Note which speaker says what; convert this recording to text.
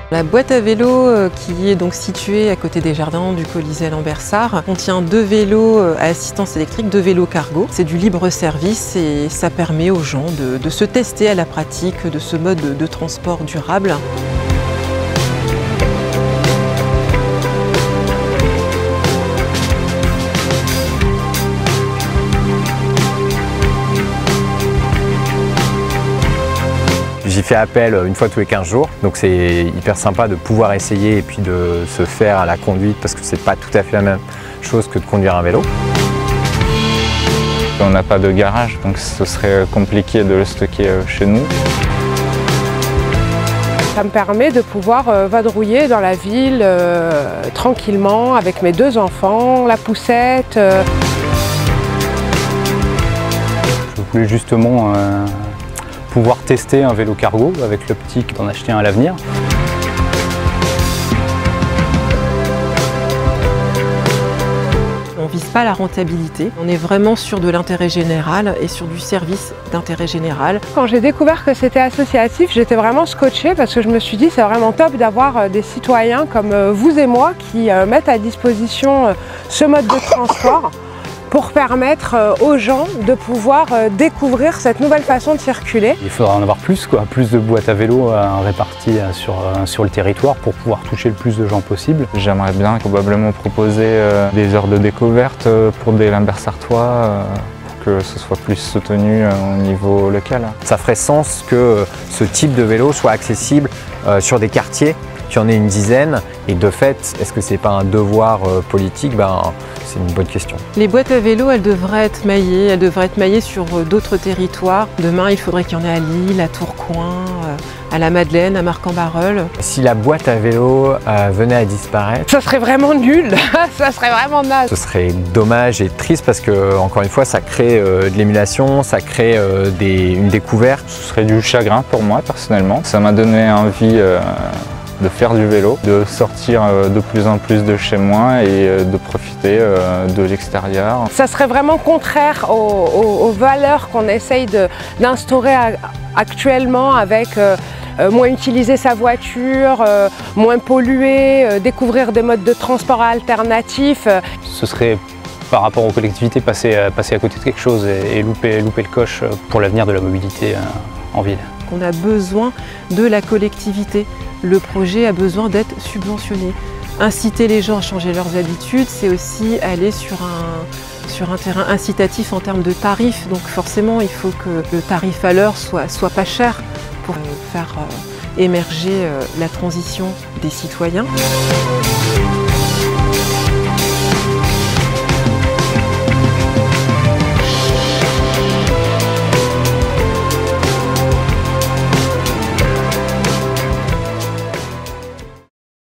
Speaker 1: La boîte à vélo qui est donc située à côté des jardins du Colisée Lambersart contient 2 vélos à assistance électrique, 2 vélos cargo. C'est du libre service et ça permet aux gens de se tester à la pratique de ce mode de transport durable.
Speaker 2: J'y fais appel une fois tous les 15 jours, donc c'est hyper sympa de pouvoir essayer et puis de se faire à la conduite parce que c'est pas tout à fait la même chose que de conduire un vélo.
Speaker 3: On n'a pas de garage, donc ce serait compliqué de le stocker chez nous.
Speaker 4: Ça me permet de pouvoir vadrouiller dans la ville tranquillement avec mes 2 enfants, la poussette.
Speaker 5: Je voulais justement pouvoir tester un vélo cargo avec l'optique d'en acheter un à l'avenir.
Speaker 1: On ne vise pas la rentabilité, on est vraiment sur de l'intérêt général et sur du service d'intérêt général.
Speaker 4: Quand j'ai découvert que c'était associatif, j'étais vraiment scotchée parce que je me suis dit c'est vraiment top d'avoir des citoyens comme vous et moi qui mettent à disposition ce mode de transport pour permettre aux gens de pouvoir découvrir cette nouvelle façon de circuler.
Speaker 5: Il faudra en avoir plus de boîtes à vélo réparties sur le territoire pour pouvoir toucher le plus de gens possible.
Speaker 3: J'aimerais bien probablement proposer des heures de découverte pour des Lambersartois pour que ce soit plus soutenu au niveau local.
Speaker 2: Ça ferait sens que ce type de vélo soit accessible sur des quartiers, qu'il y en ait une dizaine, et de fait, est-ce que c'est pas un devoir politique? C'est une bonne question.
Speaker 1: Les boîtes à vélo, elles devraient être maillées sur d'autres territoires. Demain, il faudrait qu'il y en ait à Lille, à Tourcoing, à la Madeleine, à Marcq-en-Barœul.
Speaker 2: Si la boîte à vélo venait à disparaître,
Speaker 4: Ça serait vraiment nul, ça serait vraiment naze.
Speaker 2: ce serait dommage et triste parce que, encore une fois, ça crée de l'émulation, ça crée une découverte.
Speaker 3: Ce serait du chagrin pour moi personnellement. Ça m'a donné envie de faire du vélo, de sortir de plus en plus de chez moi et de profiter de l'extérieur.
Speaker 4: Ça serait vraiment contraire aux valeurs qu'on essaye d'instaurer actuellement avec moins utiliser sa voiture, moins polluer, découvrir des modes de transport alternatifs.
Speaker 5: Ce serait par rapport aux collectivités passer à côté de quelque chose et louper le coche pour l'avenir de la mobilité en ville.
Speaker 1: On a besoin de la collectivité. Le projet a besoin d'être subventionné. Inciter les gens à changer leurs habitudes, c'est aussi aller sur un terrain incitatif en termes de tarifs. Donc forcément, il faut que le tarif à l'heure soit pas cher pour faire émerger la transition des citoyens.